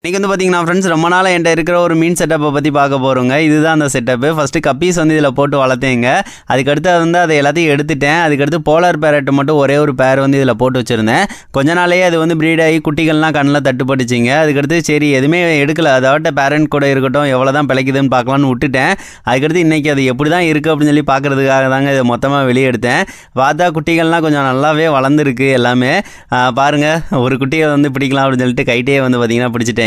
இன்றைக்கி வந்து பார்த்தீங்கன்னா ஃப்ரெண்ட்ஸ் ரொம்ப நாள் என்கிட்ட இருக்கிற ஒரு மீன் செட்டப்பை பற்றி பார்க்க போகிறோங்க. இதுதான் அந்த செட்டப்பு. ஃபஸ்ட்டு கப்பீஸ் வந்து இதில் போட்டு வளர்த்தேங்க. அதுக்கடுத்து வந்து அதை எல்லாத்தையும் எடுத்துட்டேன். அதுக்கடுத்து போலார் பேரட் மட்டும் ஒரே ஒரு பேர் வந்து இதில் போட்டு வச்சுருந்தேன். கொஞ்ச நாளையே அது வந்து ப்ரீட் ஆகி குட்டிகள்லாம் கண்ணில் தட்டுப்பட்டுச்சிங்க. அதுக்கடுத்து சரி எதுவுமே எடுக்கல, அதாவட்ட பேரண்ட் கூட இருக்கட்டும், எவ்வளோ தான் பிழைக்குதுன்னு பார்க்கலான்னு விட்டுட்டேன். அதுக்கடுத்து இன்றைக்கி அது எப்படி தான் இருக்குது அப்படின்னு சொல்லி பார்க்குறதுக்காக தாங்க இதை மொத்தமாக வெளியே எடுத்தேன். பார்த்தா குட்டிகள்லாம் கொஞ்சம் நல்லாவே வளர்ந்துருக்கு எல்லாமே. பாருங்கள், ஒரு குட்டியை வந்து பிடிக்கலாம் அப்படின்னு சொல்லிட்டு கைட்டே வந்து பார்த்திங்கன்னா பிடிச்சிட்டேன்.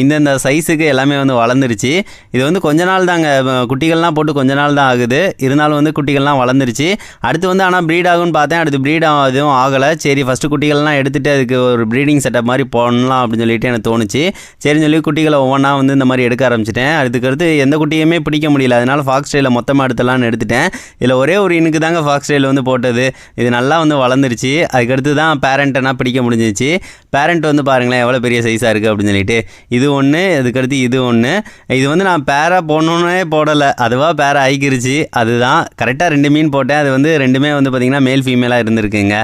இந்த சைஸுக்கு எல்லாமே வந்து வளர்ந்துருச்சு. இது வந்து கொஞ்ச நாள் தாங்க, குட்டிகள்லாம் போட்டு கொஞ்ச நாள் தான் ஆகுது. இருந்தாலும் வந்து குட்டிகள்லாம் வளர்ந்துருச்சு. அடுத்து வந்து ஆனால் ப்ரீட் ஆகும்னு பார்த்தேன். அடுத்து ப்ரீட் எதுவும் ஆகலை. சரி ஃபஸ்ட்டு குட்டிகள்லாம் எடுத்துகிட்டு அதுக்கு ஒரு ப்ரீடிங் செட்டப் மாதிரி போடலாம் அப்படின்னு சொல்லிட்டு எனக்கு தோணுச்சு. சரின்னு சொல்லி குட்டிகளை ஒவ்வொன்றா வந்து இந்த மாதிரி எடுக்க ஆரம்பிச்சிட்டேன். அதுக்கடுத்து எந்த குட்டியுமே பிடிக்க முடியல. அதனால் ஃபாக்ஸ் டெயிலை மொத்தமாக எடுத்துலான்னு எடுத்துட்டேன். இதில் ஒரே ஒரு இனுக்கு தாங்க ஃபாக்ஸ் டெயில் வந்து போட்டது. இது நல்லா வந்து வளர்ந்துருச்சு. அதுக்கடுத்து தான் பேரண்ட்டெல்லாம் பிடிக்க முடிஞ்சிச்சு. பேரண்ட் வந்து பாருங்களேன் எவ்வளோ பெரிய சைஸாக இருக்குது அப்படின்னு சொல்லிட்டு. இது ஒன்று, அதுக்கடுத்து இது ஒன்று. இது வந்து நான் பேராக போடணுன்னே போடலை, அதுவாக பேராக ஆகிக்கிருச்சு. அதுதான் கரெக்டாக 2 மீன் போட்டேன். அது வந்து ரெண்டுமே வந்து பார்த்திங்கன்னா மேல் ஃபீமேலாக இருந்திருக்குங்க.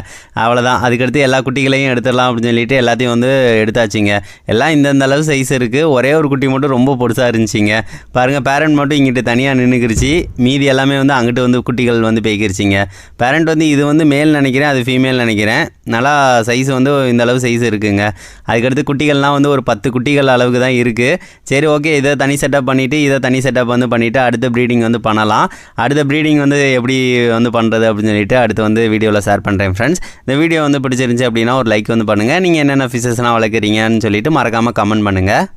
அவ்வளோதான். அதுக்கடுத்து எல்லா குட்டிகளையும் எடுத்துடலாம் அப்படின்னு சொல்லிட்டு எல்லாத்தையும் வந்து எடுத்தாச்சுங்க. எல்லாம் இந்த அளவு சைஸ் இருக்குது. ஒரே ஒரு குட்டி மட்டும் ரொம்ப பொருசாக இருந்துச்சுங்க. பாருங்கள், பேரண்ட் மட்டும் இங்கிட்டு தனியாக நின்றுக்கிருச்சு. மீதி எல்லாமே வந்து அங்கிட்டு வந்து குட்டிகள் வந்து போய்க்கிருச்சிங்க. பேரண்ட் வந்து இது வந்து மேல் நினைக்கிறேன், அது ஃபீமேல் நினைக்கிறேன். நல்லா சைஸ் வந்து இந்த அளவு சைஸ் இருக்குங்க. அதுக்கடுத்து குட்டிகள்லாம் வந்து ஒரு 10 குட்டிகள் அளவுக்கு தான் இருக்குது. சரி ஓகே, இதை தனி செட்டப் பண்ணிவிட்டு இதை தனி செட்டப் வந்து பண்ணிவிட்டு அடுத்த ப்ரீடிங் வந்து பண்ணலாம். அடுத்த ப்ரீடிங் வந்து எப்படி வந்து பண்ணுறது அப்படின்னு சொல்லிட்டு அடுத்து வந்து வீடியோவில் ஷேர் பண்ணுறேன் ஃப்ரெண்ட்ஸ். இந்த வீடியோ வந்து பிடிச்சிருந்துச்சி அப்படின்னா ஒரு லைக் வந்து பண்ணுங்கள். நீங்கள் என்னென்ன ஃபிஷஸ்லாம் வளர்க்குறீங்கன்னு சொல்லிட்டு மறக்காமல் கமெண்ட் பண்ணுங்கள்.